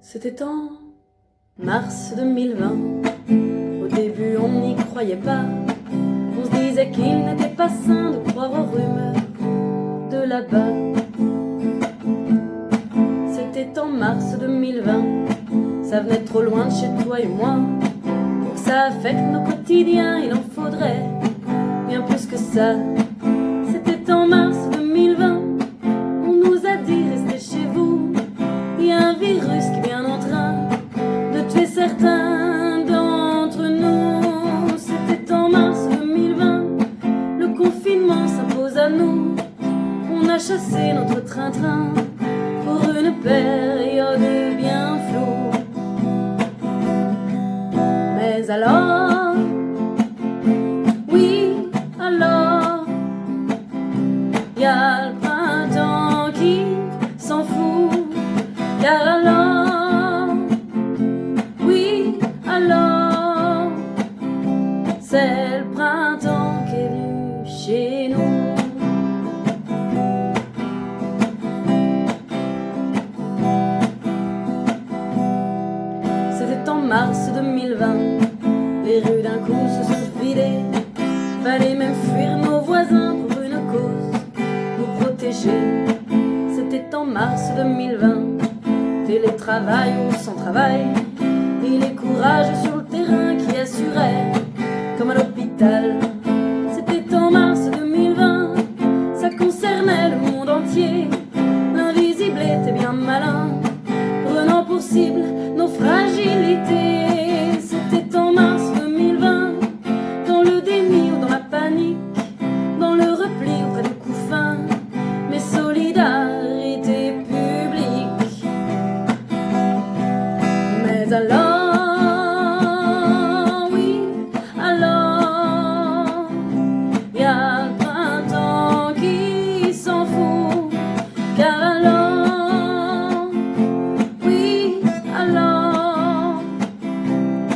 C'était en mars 2020. Au début on n'y croyait pas. On se disait qu'il n'était pas sain de croire aux rumeurs de là-bas. C'était en mars 2020. Ça venait trop loin de chez toi et moi. Pour que ça affecte nos quotidiens, il en faudrait bien plus que ça. C'était en mars 2020. On nous a dit restez chez vous. Il y a un virus qui est bien en train de tuer certains d'entre nous. C'était en mars 2020. Le confinement s'impose à nous. On a chassé notre train-train pour une période bien floue. Mais alors, oui, alors, y a le printemps qui s'en fout. Car alors, oui, alors, c'est le printemps qui est venu chez nous. C'était en mars 2020. Les rues d'un coup se sont vidées. Fallait même fuir nos voisins pour une cause, nous protéger. C'était en mars 2020. Télétravail ou sans travail, et les courages sur le terrain qui assuraient, comme à l'hôpital. C'était en mars 2020. Ça concernait le monde entier. L'invisible était bien malin, prenant pour cible nos fragilités. C'était en mars 2020. Dans le déni ou dans la panique, dans le repli auprès du couffin, mais solidarité publique. Mais alors, oui, alors, y a le printemps qui s'en fout. Car alors, oui, alors,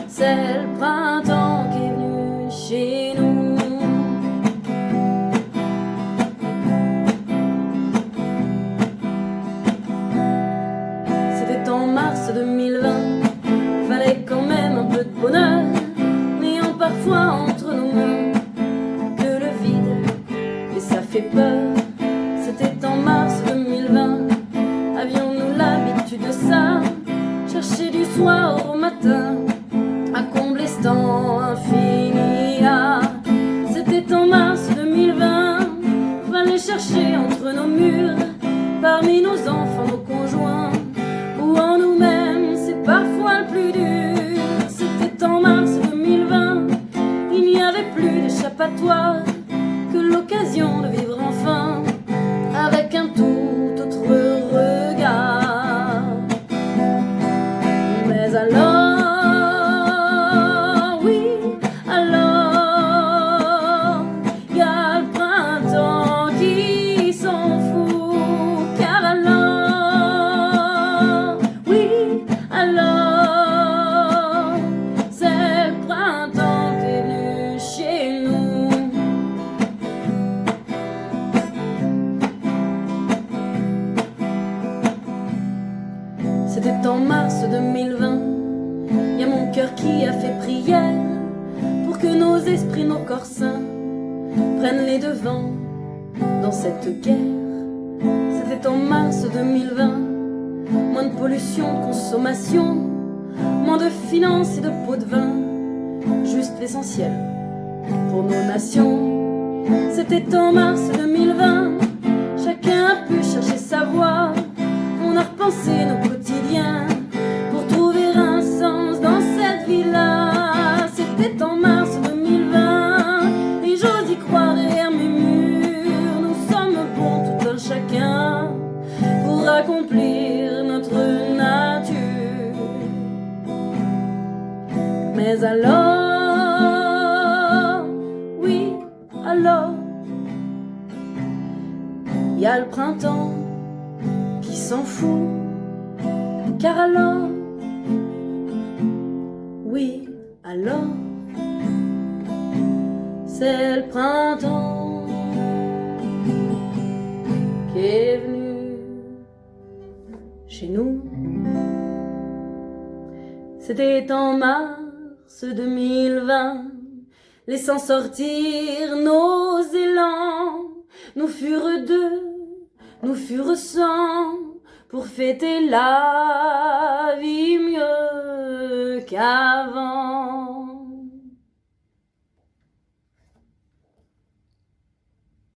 c'est le printemps qui est venu chez nous. C'était en mars 2020. Fallait quand même un peu de bonheur, n'ayant parfois entre nos mains que le vide, et ça fait peur. C'était en mars 2020. Avions-nous l'habitude de ça? Chercher du soir au matin à combler ce temps infini. Ah, c'était en mars 2020. Fallait chercher entre nos murs, parmi nos enfants, nos conjoints, ou en nous-mêmes, c'est parfois le plus dur. C'était en mars 2020. Il n'y avait plus d'échappatoire que l'occasion de vivre enfin avec un tout autre regard. Mais alors, oui, alors, y a le printemps qui s'en fout. Car alors, oui, alors, c'est le printemps qui est venu chez nous. C'était en mars 2020. Y a mon cœur qui a fait prière pour que nos esprits, nos corps sains prennent les devants dans cette guerre. C'était en mars 2020. Moins de pollution, de consommation, moins de finances et de pots de vin, juste l'essentiel pour nos nations. C'était en mars 2020. Chacun a pu chercher sa voie. On a repensé nos quotidiens pour trouver un sens dans cette vie-là. C'était en mars 2020. Et j'ose y croire derrière mes murs. Nous sommes bons tout un chacun pour accomplir notre nature. Mais alors, oui, alors, y a le printemps qui s'en fout. Car alors, oui, alors, c'est le printemps qui est venu chez nous. C'était en mars 2020, laissant sortir nos élans. Nous furent deux, nous furent 100, pour fêter la vie mieux qu'avant.